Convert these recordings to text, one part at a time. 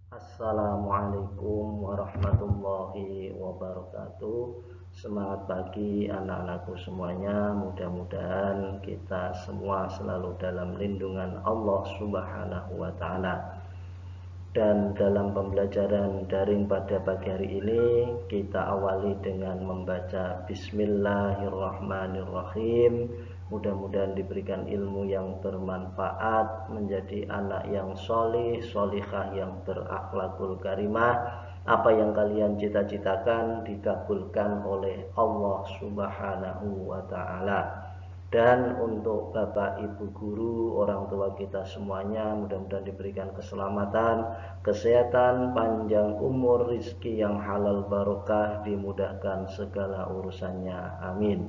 Assalamualaikum warahmatullahi wabarakatuh. Semangat pagi anak-anakku semuanya. Mudah-mudahan kita semua selalu dalam lindungan Allah Subhanahu wa taala. Dan dalam pembelajaran daring pada pagi hari ini kita awali dengan membaca Bismillahirrahmanirrahim. Mudah-mudahan diberikan ilmu yang bermanfaat, menjadi anak yang solih, solihah yang berakhlakul karimah. Apa yang kalian cita-citakan dikabulkan oleh Allah Subhanahu wa ta'ala. Dan untuk Bapak Ibu guru, orang tua kita semuanya, mudah-mudahan diberikan keselamatan, kesehatan, panjang umur, rizki yang halal barokah, dimudahkan segala urusannya. Amin.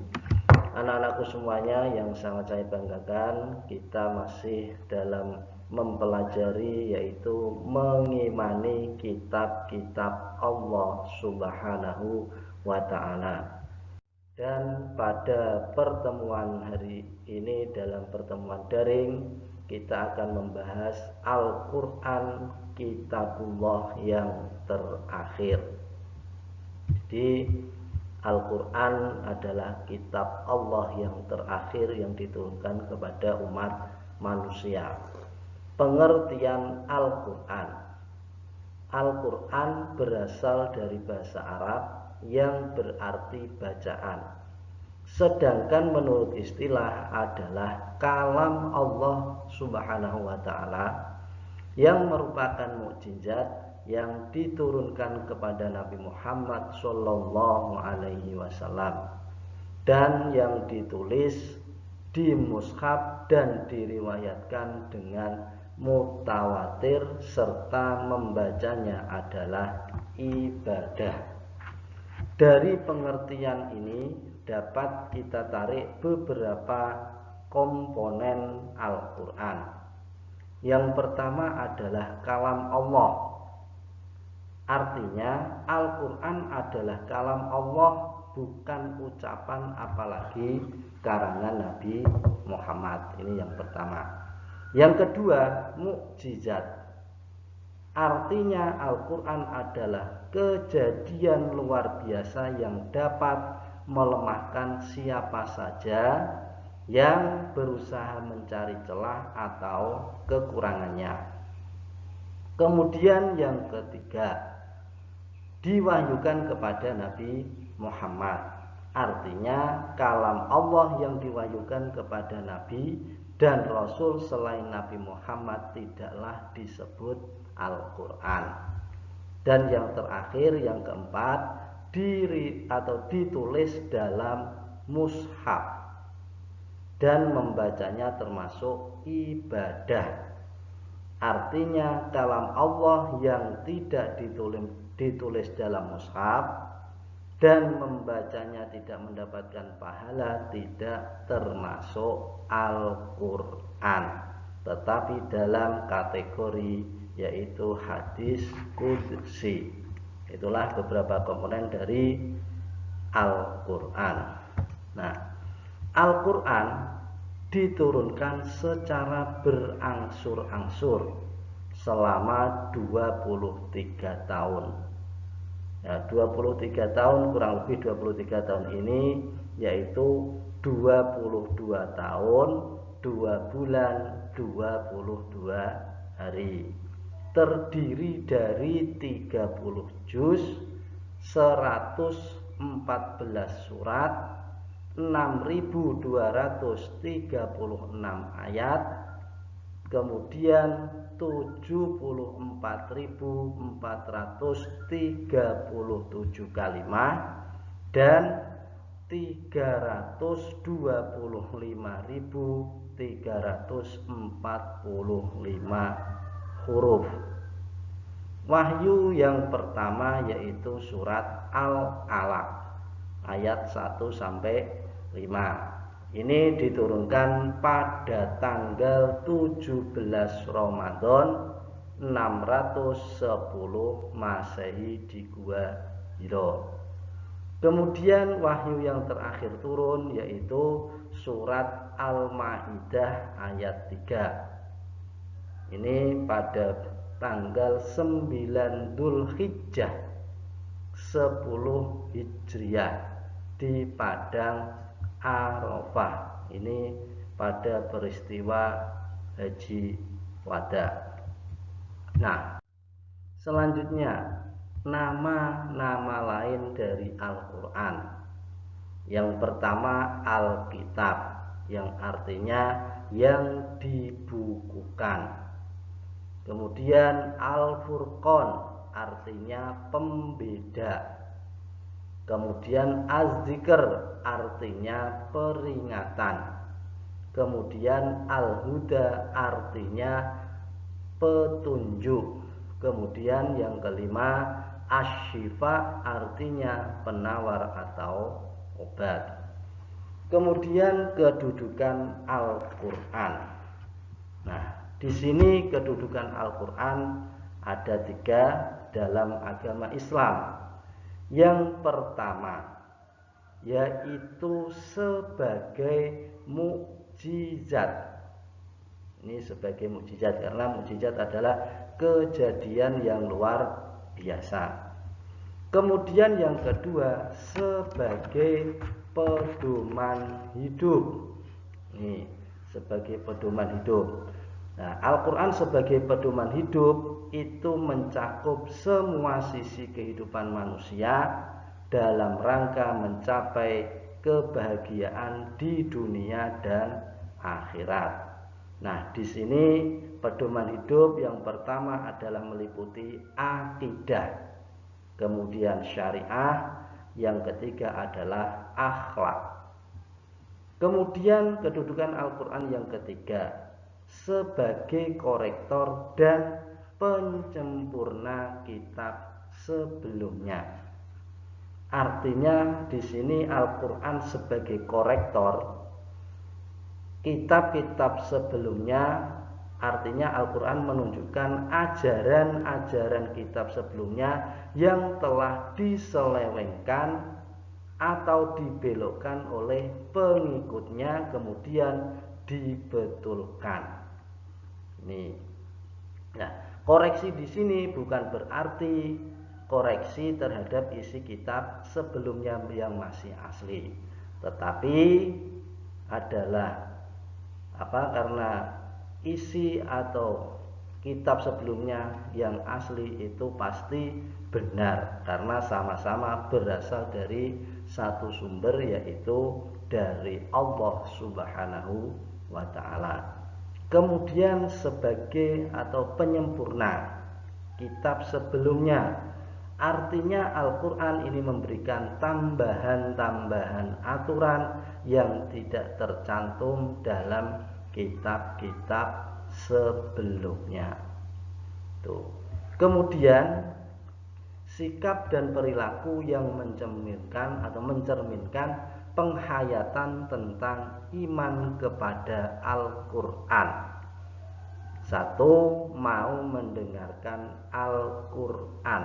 Anak-anakku semuanya yang sangat saya banggakan, kita masih dalam mempelajari, yaitu mengimani kitab-kitab Allah Subhanahu wa ta'ala. Dan pada pertemuan hari ini, dalam pertemuan daring, kita akan membahas Al-Quran, kitabullah yang terakhir. Jadi Al-Quran adalah kitab Allah yang terakhir yang diturunkan kepada umat manusia. Pengertian Al-Quran. Al-Quran berasal dari bahasa Arab yang berarti bacaan. Sedangkan menurut istilah adalah kalam Allah Subhanahu wa ta'ala yang merupakan mukjizat yang diturunkan kepada Nabi Muhammad Shallallahu Alaihi Wasallam dan yang ditulis di mushaf dan diriwayatkan dengan mutawatir, serta membacanya adalah ibadah. Dari pengertian ini dapat kita tarik beberapa komponen Al-Quran. Yang pertama adalah kalam Allah. Artinya Al-Quran adalah kalam Allah, bukan ucapan apalagi karangan Nabi Muhammad. Ini yang pertama. Yang kedua, mukjizat. Artinya Al-Quran adalah kejadian luar biasa yang dapat melemahkan siapa saja yang berusaha mencari celah atau kekurangannya. Kemudian yang ketiga, diwahyukan kepada Nabi Muhammad. Artinya kalam Allah yang diwahyukan kepada Nabi dan Rasul selain Nabi Muhammad tidaklah disebut Al-Quran. Dan yang terakhir, yang keempat, ditulis dalam mushaf dan membacanya termasuk ibadah. Artinya kalam Allah yang tidak ditulis dalam mushaf dan membacanya tidak mendapatkan pahala tidak termasuk Al-Quran, tetapi dalam kategori yaitu hadis qudsi. Itulah beberapa komponen dari Al-Quran. Nah, Al-Quran diturunkan secara berangsur-angsur selama 23 tahun. Ya, 23 tahun, kurang lebih 23 tahun ini, yaitu 22 tahun, 2 bulan, 22 hari. Terdiri dari 30 juz, 114 surat, 6.236 ayat, kemudian 74.437 kalimat, dan 325.345 huruf. Wahyu yang pertama yaitu surat Al-Alaq ayat 1 sampai 5. Ini diturunkan pada tanggal 17 Ramadan 610 Masehi di Gua Hiro. Kemudian wahyu yang terakhir turun yaitu surat Al-Maidah ayat 3. Ini pada tanggal 9 Dzulhijjah 10 Hijriah di Padang Arafah. Ini pada peristiwa Haji Wada. Nah, selanjutnya nama-nama lain dari Al-Quran. Yang pertama Alkitab, yang artinya yang dibukukan. Kemudian Al-Furqan, artinya pembeda. Kemudian Az-Zikr, artinya peringatan. Kemudian Al-Huda, artinya petunjuk. Kemudian yang kelima Asy-Syifa, artinya penawar atau obat. Kemudian kedudukan Al-Quran. Nah, di sini kedudukan Al-Quran ada 3 dalam agama Islam. Yang pertama yaitu sebagai mukjizat. Ini sebagai mukjizat karena mukjizat adalah kejadian yang luar biasa. Kemudian yang kedua sebagai pedoman hidup. Ini sebagai pedoman hidup. Nah, Al-Quran sebagai pedoman hidup itu mencakup semua sisi kehidupan manusia dalam rangka mencapai kebahagiaan di dunia dan akhirat. Nah, di sini pedoman hidup yang pertama adalah meliputi akidah, kemudian syariah, yang ketiga adalah akhlak. Kemudian kedudukan Al-Quran yang ketiga sebagai korektor dan penyempurna kitab sebelumnya. Artinya di sini Al-Quran sebagai korektor kitab-kitab sebelumnya, artinya Al-Quran menunjukkan ajaran-ajaran kitab sebelumnya yang telah diselewengkan atau dibelokkan oleh pengikutnya kemudian dibetulkan. Nih. Nah, koreksi di sini bukan berarti koreksi terhadap isi kitab sebelumnya yang masih asli, tetapi adalah karena isi atau kitab sebelumnya yang asli itu pasti benar karena sama-sama berasal dari satu sumber, yaitu dari Allah Subhanahu wa ta'ala. Kemudian sebagai atau penyempurna kitab sebelumnya, artinya Al-Quran ini memberikan tambahan-tambahan aturan yang tidak tercantum dalam kitab-kitab sebelumnya. Tuh. Kemudian sikap dan perilaku yang mencerminkan penghayatan tentang iman kepada Al-Quran. 1. Mau mendengarkan Al-Quran.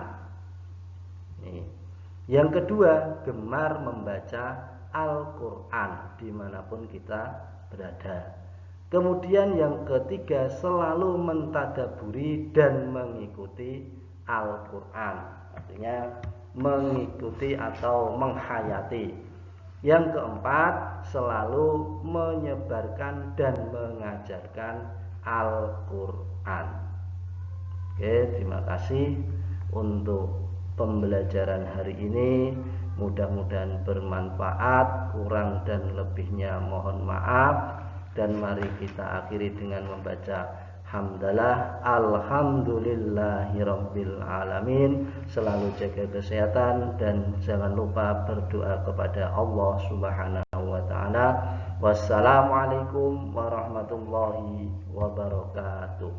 Yang kedua, gemar membaca Al-Quran dimanapun kita berada. Kemudian yang ketiga, selalu mentadaburi dan mengikuti Al-Quran, artinya mengikuti atau menghayati. Yang keempat, selalu menyebarkan dan mengajarkan Al-Quran. Oke, terima kasih untuk pembelajaran hari ini. Mudah-mudahan bermanfaat, kurang dan lebihnya mohon maaf. Dan mari kita akhiri dengan membaca hamdalah, alhamdulillahirabbil alamin. Selalu jaga kesehatan dan jangan lupa berdoa kepada Allah Subhanahu wa ta'ala. Wassalamualaikum warahmatullahi wabarakatuh.